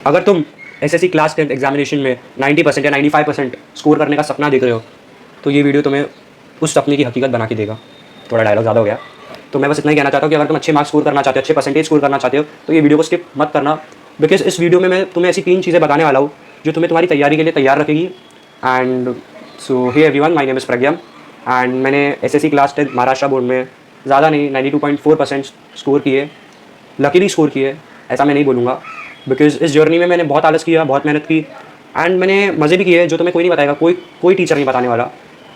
अगर तुम SSC class 10 examination में 90% या 95% स्कोर करने का सपना देख रहे हो तो ये वीडियो तुम्हें उस सपने की हकीकत बना के देगा। थोड़ा डायलॉग ज़्यादा हो गया, तो मैं बस इतना ही कहना चाहता हूँ कि अगर तुम अच्छे मार्क्स स्कोर करना चाहते हो, अच्छे परसेंटेज स्कोर करना चाहते हो, तो ये वीडियो को स्किप मत करना। बिकॉज इस वीडियो में मैं तुम्हें ऐसी 3 चीज़ें बताने वाला हूँ जो तुम्हें तुम्हारी तैयारी के लिए तैयार रखेगी। And so hey everyone, my name is Pragyam and मैंने एसएससी क्लास 10 महाराष्ट्र बोर्ड में ज़्यादा नहीं 92.4% स्कोर किए, लकीली स्कोर किए, ऐसा मैं नहीं बोलूँगा। बिकॉज इस जर्नी में मैंने बहुत आलस किया, बहुत मेहनत की एंड मैंने मज़े भी किए जो तुम्हें कोई नहीं बताएगा, कोई टीचर नहीं बताने वाला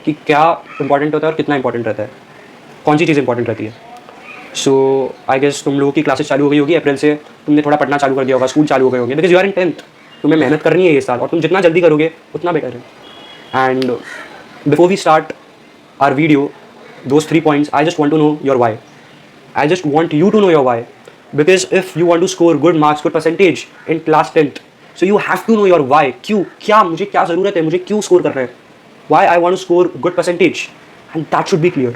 कि क्या इंपॉर्टेंट होता है और कितना इंपॉर्टेंट रहता है, कौन सी चीज़ इंपॉर्टेंट रहती है। सो आई गेस तुम लोगों की क्लासेस चालू हो गई होगी, अप्रैल से तुमने थोड़ा पढ़ना चालू कर दिया होगा, स्कूल चालू हो गए होंगे। Because you are in 10th, तुम्हें मेहनत करनी है ये साल और तुम जितना जल्दी करोगे उतना बेटर है। And before we start our video, those 3 points, I just want to know your why. I just want you to know your why. Because if you want to score good marks, good percentage in class 10th, so you have to know your why. क्यों, क्या मुझे क्या ज़रूरत है, मुझे क्यों score करना है, why I want to score good percentage, and that should be clear.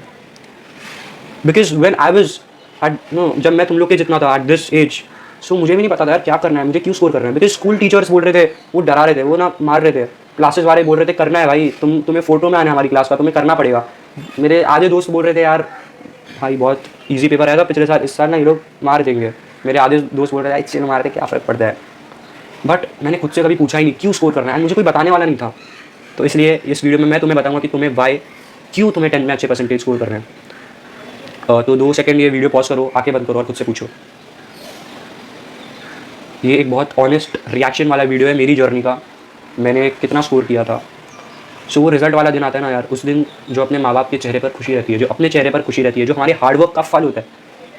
Because when I was जब मैं तुम लोग के जितना था at this age, so मुझे भी नहीं पता था यार क्या करना है, मुझे क्यों स्कोर करना है। बिकॉज स्कूल टीचर्स बोल रहे थे, वो डरा रहे थे, वो ना मार रहे थे, क्लासेस वाले बोल रहे थे करना है भाई, तुम्हें फोटो में आना है हमारी क्लास का, तुम्हें करना पड़ेगा। मेरे आधे दोस्त बोल रहे थे यार भाई बहुत इजी पेपर आया था पिछले साल, इस साल ना ये लोग मार देंगे। मेरे आधे दोस्त बोल रहे थे इससे मारते क्या फ़र्क पड़ता है। बट मैंने खुद से कभी पूछा ही नहीं क्यों स्कोर करना है, मुझे कोई बताने वाला नहीं था। तो इसलिए इस वीडियो में मैं तुम्हें बताऊंगा कि तुम्हें वाई, क्यों तुम्हें 10 में अच्छे परसेंटेज स्कोर करना है। तो 2 सेकंड ये वीडियो पॉज करो, आंखें बंद करो और खुद से पूछो। ये एक बहुत ऑनेस्ट रिएक्शन वाला वीडियो है मेरी जर्नी का, मैंने कितना स्कोर किया था। सो वो रिजल्ट वाला दिन आता है ना यार, उस दिन जो अपने माँ बाप के चेहरे पर खुशी रहती है, जो अपने चेहरे पर खुशी रहती है, जो हमारे हार्डवर्क का फल होता है,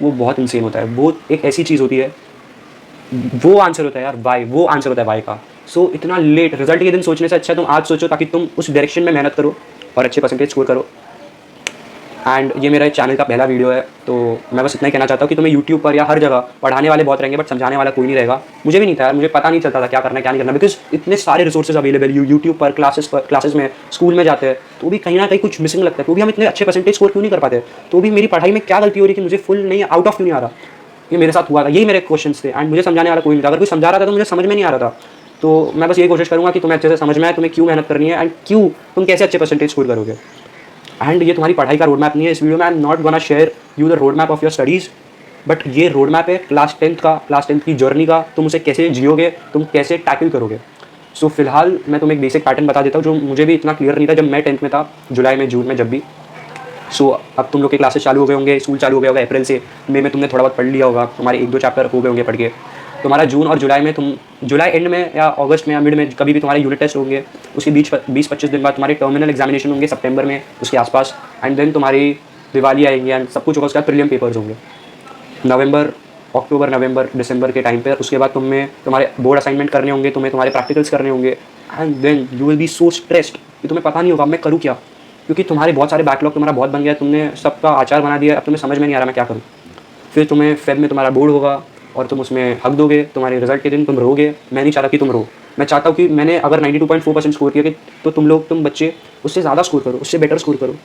वो बहुत इंसेन होता है। वो एक ऐसी चीज़ होती है, वो आंसर होता है यार वाई, वो आंसर होता है वाई का। सो इतना लेट रिजल्ट के दिन सोचने से अच्छा तुम आज सोचो, ताकि तुम उस डायरेक्शन में मेहनत करो और अच्छे परसेंटेज स्कोर करो। एंड ये मेरा चैनल का पहला वीडियो है, तो मैं बस इतना ही कहना चाहता हूँ कि तुम्हें यूट्यूब पर या हर जगह पढ़ाने वाले बहुत रहेंगे बट समझाने वाला कोई नहीं रहेगा। मुझे भी नहीं था यार, मुझे पता नहीं चलता था क्या करना है क्या नहीं करना। बिकॉज इतने सारे रिसोर्सेज अवेलेबल यूट्यूब पर, क्लासेस में, स्कूल में जाते हैं तो भी कहीं ना कहीं कुछ मिसिंग लगता है, तो भी हम इतने अच्छे परसेंटेज स्कोर क्यों नहीं कर पाते, तो भी मेरी पढ़ाई में क्या गलती हो रही कि मुझे फुल नहीं, आउट ऑफ क्यों नहीं आ रहा। ये मेरे साथ हुआ था, यही मेरे क्वेश्चन थे एंड मुझे समझाने वाला कोई नहीं था। अगर कोई समझा रहा था तो मुझे समझ में नहीं आ रहा था। तो मैं बस यही कोशिश करूँगा कि तुम्हें अच्छे से समझ में आए, तुम्हें क्यों मेहनत करनी है एंड क्यों तुम कैसे अच्छे परसेंटेज स्कोर करोगे। एंड ये तुम्हारी पढ़ाई का रोड मैप नहीं है। इस वीडियो में I am not gonna share you the road map of your studies, but ये रोड मैप है क्लास 10th का, क्लास 10th की जर्नी का। तुम उसे कैसे जियोगे, तुम कैसे टैकल करोगे। सो फिलहाल मैं तुम्हें एक बेसिक पैटर्न बता देता हूँ जो मुझे भी इतना क्लियर नहीं था जब मैं 10th में था, जुलाई में, जून में, जब भी। सो अब तुम लोग के क्लासेस चालू हो गए होंगे, स्कूल चालू हो गया होगा अप्रैल से, मई में तुमने थोड़ा बहुत पढ़ लिया होगा, तुम्हारे 1-2 चैप्टर हो गए होंगे पढ़ के। तुम्हारा जून और जुलाई में, तुम जुलाई एंड में या अगस्त में या मिड में कभी भी तुम्हारे यूनिट टेस्ट होंगे। उसके बीच 20-25 दिन बाद तुम्हारे टर्मिनल एग्जामिनेशन होंगे सितंबर में, उसके आसपास। एंड देन तुम्हारी दिवाली आएंगी एंड सब कुछ होगा, उसके बाद प्रीलिम पेपर्स होंगे अक्टूबर नवंबर दिसंबर के टाइम पर। उसके बाद तुम्हारे बोर्ड असाइनमेंट करने होंगे, तुम्हारे प्रैक्टिकल्स करने होंगे and then you will be so stressed कि तुम्हें पता नहीं होगा मैं करूँ क्या, क्योंकि तुम्हारे बहुत सारे बैकलॉग तुम्हारा बहुत बन गया, तुमने सबका आचार बना दिया, अब तुम्हें समझ में नहीं आ रहा मैं क्या करूँ। फिर तुम्हें फेब में तुम्हारा बोर्ड होगा और तुम उसमें हक दोगे, तुम्हारे रिजल्ट के दिन तुम रोगे। मैं नहीं चाहता कि तुम रो, मैं चाहता हूँ कि मैंने अगर 92.4% स्कोर किया कि तो तुम बच्चे उससे ज़्यादा स्कोर करो, उससे बेटर स्कोर करो।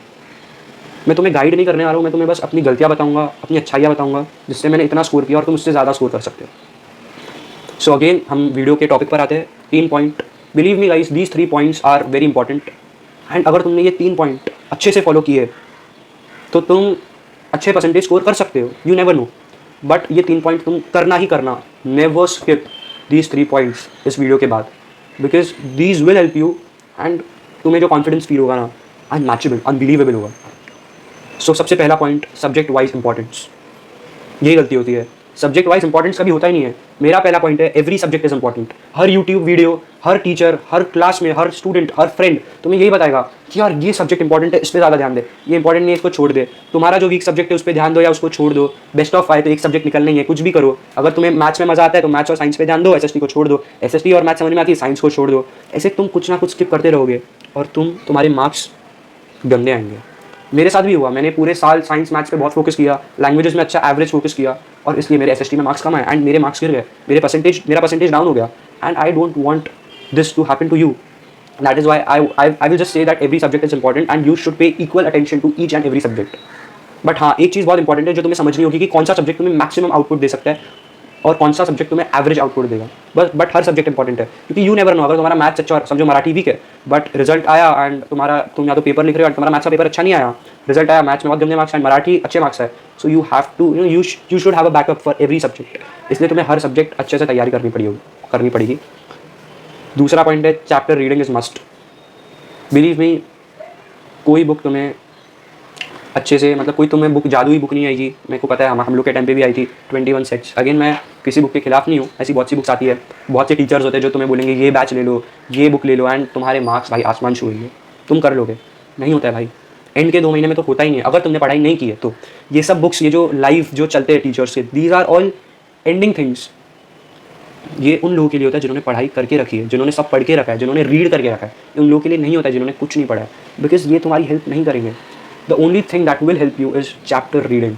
मैं तुम्हें गाइड नहीं करने आ रहा हूँ, मैं तुम्हें बस अपनी गलतियाँ बताऊँगा, अपनी अच्छाइयाँ बताऊँगा जिससे मैंने इतना स्कोर किया और तुम उससे ज़्यादा स्कोर कर सकते हो। सो अगेन हम वीडियो के टॉपिक पर आते हैं। 3 point, believe me guys, these 3 points are very important. And अगर तुमने ये 3 पॉइंट अच्छे से फॉलो किए तो तुम अच्छे परसेंटेज स्कोर कर सकते हो, यू नेवर नो। बट ये 3 पॉइंट तुम करना ही करना, नेवर स्किप दीज 3 पॉइंट्स इस वीडियो के बाद, because these will help you and तुम्हें जो कॉन्फिडेंस फील होगा ना, अनमैचेबल, अनबिलीवेबल होगा। सो सबसे पहला पॉइंट, सब्जेक्ट वाइज इंपॉर्टेंस। यही गलती होती है, सब्जेक्ट वाइज इंपॉर्टेंस कभी होता ही नहीं है। मेरा पहला पॉइंट है every subject is important. Her YouTube video, her teacher, her class में, हर स्टूडेंट, हर फ्रेंड तुम्हें यही बताएगा कि यार ये सब्जेक्ट इंपॉर्टेंट है, इस पर ज़्यादा ध्यान दे, ये इंपॉर्टेंट नहीं है, इसको छोड़ दे। तुम्हारा जो वीक सब्जेक्ट है उस पर ध्यान दो या उसको छोड़ दो। बेस्ट ऑफ 5 तो एक सब्जेक्ट निकलना ही है, कुछ भी करो। अगर तुम्हें मैथ्स में मजा आता है तो मैथ्स और साइंस पे ध्यान दो, एसएसटी को छोड़ दो। एसएसटी और मैथ्स समझ में आती है, साइंस को छोड़ दो। ऐसे तुम कुछ ना कुछ स्किप करते रहोगे और तुम्हारे मार्क्स गंदे आएंगे। मेरे साथ भी हुआ, मैंने पूरे साल साइंस मैथ्स पे बहुत फोकस किया, लैंग्वेजेस में अच्छा एवरेज फोकस किया और इसलिए मेरे एसएसटी में मार्क्स कम आए एंड मेरे मार्क्स गिर गए, मेरा परसेंटेज डाउन हो गया। And I don't want this to happen to you. That is why I will just say that every subject is important and you should pay equal attention to each and every subject. But हाँ, एक चीज़ बहुत important है जो तुम्हें समझनी होगी कि कौन सा सब्जेक्ट तुम्हें मैक्सिमम आउटपुट दे सकता है और कौन सा सब्जेक्ट तुम्हें एवरेज आउटपुट देगा। बट हर सब्जेक्ट इंपॉर्टेंट है, क्योंकि यू नेवर नो, अगर तुम्हारा मैथ्स अच्छा और समझो मराठी वीक है बट रिजल्ट आया एंड तुम या तो पेपर लिख रहे हो और तुम्हारा मैथ्स का पेपर अच्छा नहीं आया, रिजल्ट आया मैथ्स में बहुत गंदे मार्क्स एंड मराठी अच्छे मार्क्स है, so you have to you should have a backup for every subject. इसलिए तुम्हें हर सब्जेक्ट अच्छे से तैयारी करनी पड़ेगी। दूसरा पॉइंट है chapter reading is must. Believe me, कोई बुक तुम्हें अच्छे से मतलब कोई तुम्हें बुक जादुई बुक नहीं आएगी। मेरे को पता है, हम लोग के टाइम पे भी आई थी 21 सेट्स। अगेन मैं किसी बुक के खिलाफ नहीं हूँ, ऐसी बहुत सी बुक्स आती है, बहुत से टीचर्स होते हैं जो तुम्हें बोलेंगे ये बैच ले लो, ये बुक ले लो एंड तुम्हारे मार्क्स भाई आसमान छूएंगे, तुम कर लोगे। नहीं होता है भाई, एंड के 2 महीने में तो होता ही नहीं है अगर तुमने पढ़ाई नहीं की है। तो ये सब बुक्स, ये जो लाइव जो चलते हैं टीचर्स के, these are all ending things. ये उन लोगों के लिए होता है जिन्होंने पढ़ाई करके रखी है, जिन्होंने सब पढ़ के रखा है, जिन्होंने रीड करके रखा है। उन लोगों के लिए नहीं होता है जिन्होंने कुछ नहीं पढ़ा है, बिकॉज ये तुम्हारी हेल्प नहीं करेंगे। The only thing that will help you is chapter reading.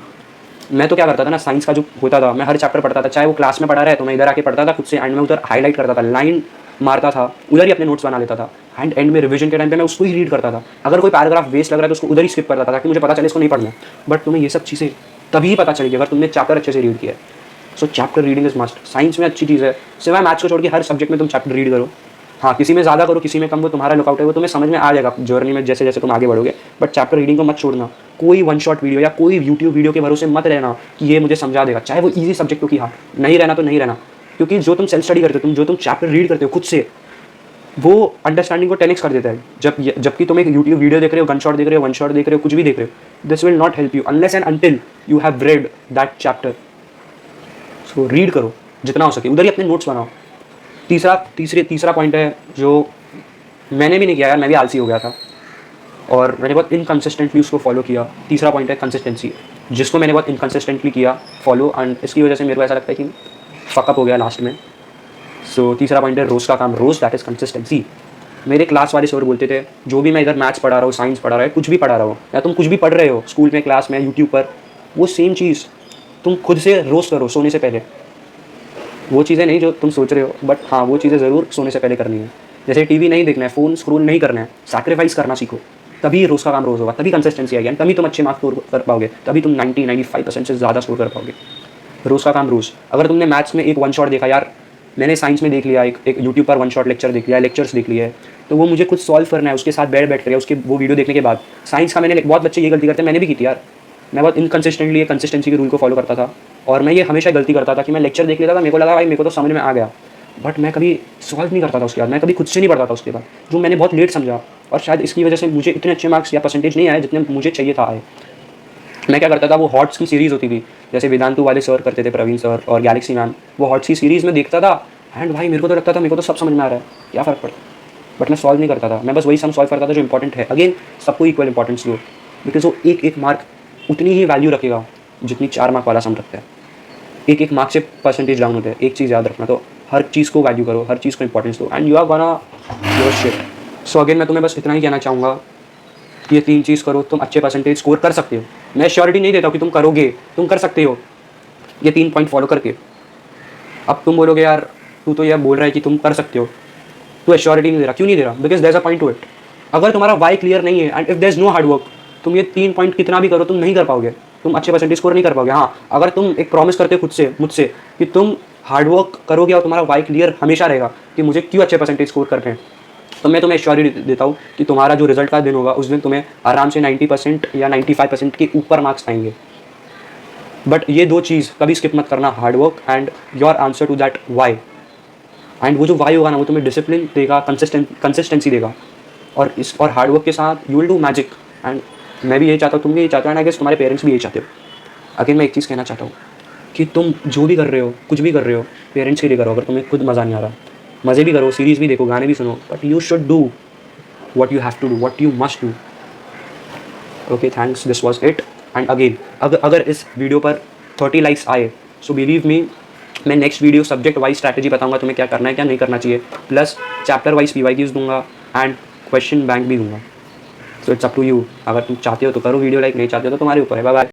मैं तो क्या करता था ना, साइंस का जो होता था मैं हर चैप्टर पढ़ता था, चाहे वो क्लास में पढ़ा रहे तो मैं इधर आके पढ़ता था खुद से एंड में उधर हाईलाइट करता था, लाइन मारता था, उधर ही अपने नोट्स बना लेता था एंड में रिवीजन के टाइम पे मैं उसको ही रीड करता था। अगर कोई पैराग्राफ वेस्ट लग रहा है तो उसको उधर ही स्किप करता था ताकि मुझे पता चले इसको नहीं पढ़ना। बट तुम्हें ये सब चीज़ें तभी पता चलेगी अगर तुमने चैप्टर अच्छे से रीड किया है। सो chapter reading is must. Science में अच्छी चीज़ है, सिवाय मैथ्स को छोड़ के हर सब्जेक्ट में तुम चैप्टर रीड करो। हाँ, किसी में ज़्यादा करो, किसी में कम, वो तुम्हारा लुकआउट है, वो तुम्हें समझ में आ जाएगा जर्नी में जैसे जैसे तुम आगे बढ़ोगे। बट चैप्टर रीडिंग को मत छोड़ना। कोई वन शॉट वीडियो या कोई यूट्यूब वीडियो के भरोसे मत रहना कि ये मुझे समझा देगा, चाहे वो ईजी सब्जेक्ट हो कि हाँ, नहीं रहना तो नहीं रहना। क्योंकि जो तुम सेल्फ स्टडी करते हो, जो तुम चैप्टर रीड करते हो खुद से, वो अंडरस्टैंडिंग को 10x कर देता है। जबकि तुम एक यूट्यूब वीडियो देख रहे हो, गन शॉट देख रहे हो, वन शॉट देख रहे हो, कुछ भी देख रहे हो, this will not help you unless and until you have read that chapter. So read करो जितना हो सके, उधर ही अपने नोट्स बनाओ। तीसरा पॉइंट है जो मैंने भी नहीं किया यार, मैं भी आलसी हो गया था और मैंने बहुत इनकन्सिस्टेंटली उसको फॉलो किया। तीसरा पॉइंट है कंसिस्टेंसी, जिसको मैंने बहुत इनकन्सिस्टेंटली किया फॉलो एंड इसकी वजह से मेरे को ऐसा लगता है कि फकअप हो गया लास्ट में। सो तीसरा पॉइंट है रोज़ का काम, रोज़, दैट इज़ कंसिस्टेंसी। मेरे क्लास वाले सर बोलते थे, जो भी मैं इधर मैथ्स पढ़ा रहा हूँ, साइंस पढ़ा रहा है, कुछ भी पढ़ा रहा हूँ, या तुम कुछ भी पढ़ रहे हो स्कूल में, क्लास में, यूट्यूब पर, वो सेम चीज़ तुम खुद से रोज़ करो सोने से पहले। वो चीज़ें नहीं जो तुम सोच रहे हो, बट हाँ वो चीज़ें ज़रूर सोने से पहले करनी है। जैसे टीवी नहीं देखना है, फ़ोन स्क्रॉल नहीं करना है, सैक्रिफाइस करना सीखो, तभी रोज़ का काम रोज़ होगा, तभी कंसिस्टेंसी आएगी, तभी तुम अच्छे मार्क्स स्कोर कर पाओगे, तभी तुम 90-95% से ज़्यादा स्कोर कर पाओगे। रोज़ का काम रोज़। अगर तुमने मैथ्स में एक वन शॉट देखा, यार मैंने साइंस में देख लिया, एक यूट्यूब पर वन शॉट लेक्चर देख लिया, लेक्चर्स देख लिए, तो वो मुझे खुद सॉल्व करना है, उसके साथ बैठ कर उसके वो वीडियो देखने के बाद। साइंस का मैंने, बहुत बच्चे ये गलती करते हैं, मैंने भी की थी यार, मैं बहुत इनकन्सिस्टेंटली कंसिस्टेंसी के रूल को फॉलो करता था और मैं ये हमेशा गलती करता था कि मैं लेक्चर देख लेता था, मेरे को लगा भाई मेरे को तो समझ में आ गया, बट मैं कभी सॉल्व नहीं करता था उसके बाद, मैं कभी खुद से नहीं पढ़ता था उसके बाद, जो मैंने बहुत लेट समझा और शायद इसकी वजह से मुझे इतने अच्छे मार्क्स या परसेंटेज नहीं आए जितने मुझे चाहिए था आए। मैं क्या करता था, वो हॉट्स की सीरीज़ होती थी, जैसे वेदांतु वाले सर करते थे, प्रवीण सर और गैलेक्सी मैम, वो हॉट्स की सीरीज़ में देखता था एंड भाई मेरे को तो लगता था मेरे को तो सब समझ में आ रहा है, क्या फ़र्क पड़ता, बट मैं सॉल्व नहीं करता था, मैं बस वही सम सॉल्व करता था जो इंपॉर्टेंट है। अगेन सबको इक्वल इंपॉर्टेंस दो, बिकॉज वो एक मार्क उतनी ही वैल्यू रखेगा जितनी 4 मार्क वाला सम रखता है। एक मार्क से परसेंटेज डाउन होता है, एक चीज़ याद रखना, तो हर चीज़ को वैल्यू करो, हर चीज़ को इंपॉर्टेंस दो and you are gonna your shit. So again मैं तुम्हें बस इतना ही कहना चाहूँगा कि ये 3 चीज़ करो, तुम अच्छे परसेंटेज स्कोर कर सकते हो। मैं श्योरिटी नहीं देता कि तुम करोगे, तुम कर सकते हो ये 3 पॉइंट फॉलो करके। अब तुम बोलोगे यार तू तो यह बोल रहा है कि तुम कर सकते हो, तू एश्योरिटी नहीं दे रहा, क्यों नहीं दे रहा? Because there is a point to it. अगर तुम्हारा वाई क्लियर नहीं है and if there is no hard work, तुम ये 3 पॉइंट कितना भी करो तुम नहीं कर पाओगे, तुम अच्छे परसेंटेज स्कोर नहीं कर पाओगे। हाँ, अगर तुम एक प्रॉमिस करते हो खुद से, मुझसे, कि तुम हार्ड वर्क करोगे और तुम्हारा वाई क्लियर हमेशा रहेगा कि मुझे क्यों अच्छे परसेंटेज स्कोर करने हैं, तो मैं तुम्हें एश्योरिटी देता हूँ कि तुम्हारा जो रिजल्ट का दिन होगा उस दिन तुम्हें आराम से 90% या 95% के ऊपर मार्क्स आएंगे। बट ये 2 चीज़ कभी स्किप मत करना, hard work and your answer to that why. And वो जो वाई होगा ना, वो तुम्हें डिसिप्लिन देगा, कंसिस्टेंसी देगा, और हार्ड वर्क के साथ you will do magic. And मैं भी यही चाहता हूँ, तुम भी यही चाहते हो, एंड आई गेस तुम्हारे पेरेंट्स भी यही चाहते हो। अगेन मैं एक चीज़ कहना चाहता हूँ कि तुम जो भी कर रहे हो, कुछ भी कर रहे हो, पेरेंट्स के लिए करो। अगर तुम्हें खुद मज़ा नहीं आ रहा, मज़े भी करो, सीरीज़ भी देखो, गाने भी सुनो, but you should do what you have to do, what you must do. Okay, thanks, this was it. And again अगर इस वीडियो पर 30 लाइक्स आए, सो बिलीव मी, मैं next video subject wise strategy बताऊंगा तुम्हें क्या करना है, क्या नहीं करना चाहिए, प्लस चैप्टर वाइज PYQs दूंगा एंड क्वेश्चन बैंक भी दूंगा। So it's up to you. अगर तुम चाहते हो तो करो वीडियो, लाइक नहीं चाहते हो तो तुम्हारे ऊपर है। Bye bye.